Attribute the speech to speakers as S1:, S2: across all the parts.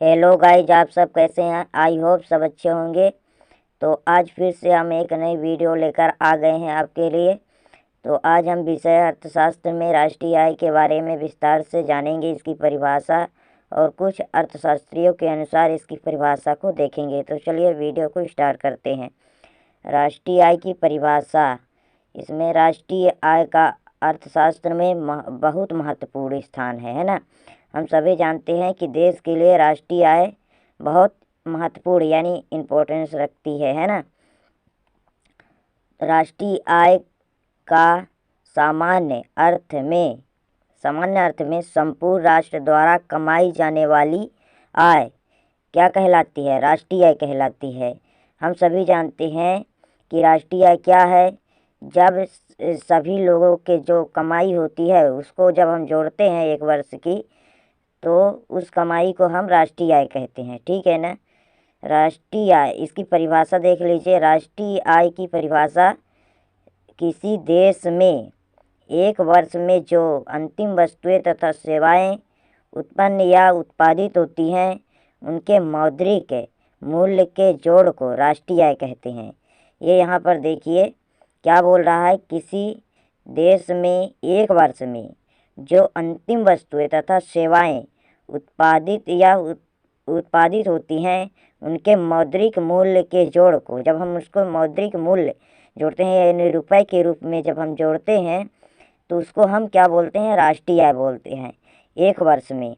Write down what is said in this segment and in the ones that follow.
S1: Hello guys, आप सब कैसे हैं? आई होप सब अच्छे होंगे। तो आज फिर से हम एक नई वीडियो लेकर आ गए हैं आपके लिए। तो आज हम विषय अर्थशास्त्र में राष्ट्रीय आय के बारे में विस्तार से जानेंगे, इसकी परिभाषा और कुछ अर्थशास्त्रियों के अनुसार इसकी परिभाषा को देखेंगे। तो चलिए वीडियो को स्टार्ट करते हैं। राष्ट्रीय आय की परिभाषा। इसमें राष्ट्रीय आय का अर्थशास्त्र में बहुत महत्वपूर्ण स्थान है ना। हम सभी जानते हैं कि देश के लिए राष्ट्रीय आय बहुत महत्वपूर्ण यानी इम्पोर्टेंस रखती है ना। राष्ट्रीय आय का सामान्य अर्थ में संपूर्ण राष्ट्र द्वारा कमाई जाने वाली आय क्या कहलाती है? राष्ट्रीय आय कहलाती है। हम सभी जानते हैं कि राष्ट्रीय आय क्या है। जब सभी लोगों के जो कमाई होती है उसको जब हम जोड़ते हैं एक वर्ष की, तो उस कमाई को हम राष्ट्रीय आय कहते हैं। ठीक है ना। राष्ट्रीय आय, इसकी परिभाषा देख लीजिए। राष्ट्रीय आय की परिभाषा किसी देश में एक वर्ष में जो अंतिम वस्तुएं तथा सेवाएं उत्पन्न या उत्पादित होती हैं उनके मौद्रिक मूल्य के जोड़ को राष्ट्रीय आय कहते हैं। ये यहाँ पर देखिए क्या बोल रहा है। किसी देश में एक वर्ष में जो अंतिम वस्तुएं तथा सेवाएं उत्पादित होती हैं उनके मौद्रिक मूल्य के जोड़ को, जब हम उसको मौद्रिक मूल्य जोड़ते हैं यानी रुपए के रूप में जब हम जोड़ते हैं तो उसको हम क्या बोलते हैं? राष्ट्रीय आय बोलते हैं। एक वर्ष में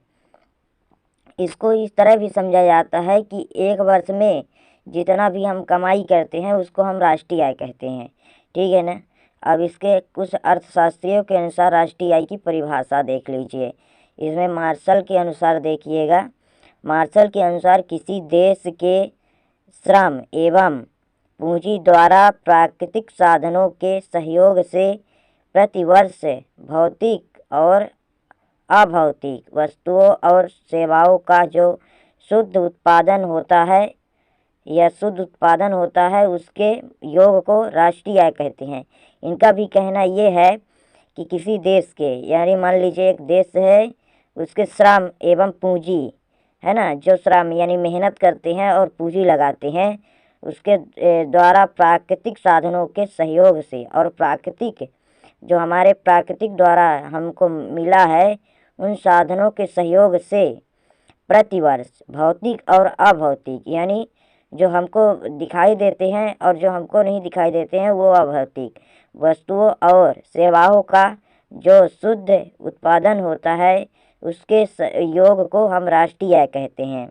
S1: इसको इस तरह भी समझा जाता है कि एक वर्ष में जितना भी हम कमाई करते हैं उसको हम राष्ट्रीय आय कहते हैं। ठीक है ना। अब इसके कुछ अर्थशास्त्रियों के अनुसार राष्ट्रीय आय की परिभाषा देख लीजिए। इसमें मार्शल के अनुसार देखिएगा। मार्शल के अनुसार किसी देश के श्रम एवं पूंजी द्वारा प्राकृतिक साधनों के सहयोग से प्रतिवर्ष भौतिक और अभौतिक वस्तुओं और सेवाओं का जो शुद्ध उत्पादन होता है उसके योग को राष्ट्रीय आय कहते हैं। इनका भी कहना ये है कि किसी देश के, यानी मान लीजिए एक देश है, उसके श्रम एवं पूंजी है ना, जो श्रम यानी मेहनत करते हैं और पूंजी लगाते हैं उसके द्वारा प्राकृतिक साधनों के सहयोग से और प्राकृतिक जो हमारे प्राकृतिक द्वारा हमको मिला है उन साधनों के सहयोग से प्रतिवर्ष भौतिक और अभौतिक, यानी जो हमको दिखाई देते हैं और जो हमको नहीं दिखाई देते हैं वो अभौतिक वस्तुओं और सेवाओं का जो शुद्ध उत्पादन होता है उसके योग को हम राष्ट्रीय आय कहते हैं।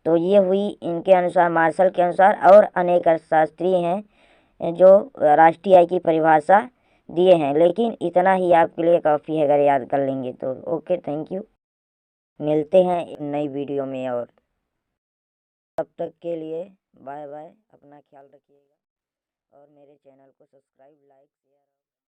S1: तो ये हुई इनके अनुसार, मार्शल के अनुसार। और अनेक अर्थशास्त्री हैं जो राष्ट्रीय आय की परिभाषा दिए हैं, लेकिन इतना ही आपके लिए काफ़ी है अगर याद कर लेंगे तो। Okay, thank you. मिलते हैं एक नई वीडियो में और तब तक के लिए बाय बाय। अपना ख्याल रखिएगा और मेरे चैनल को सब्सक्राइब, लाइक, शेयर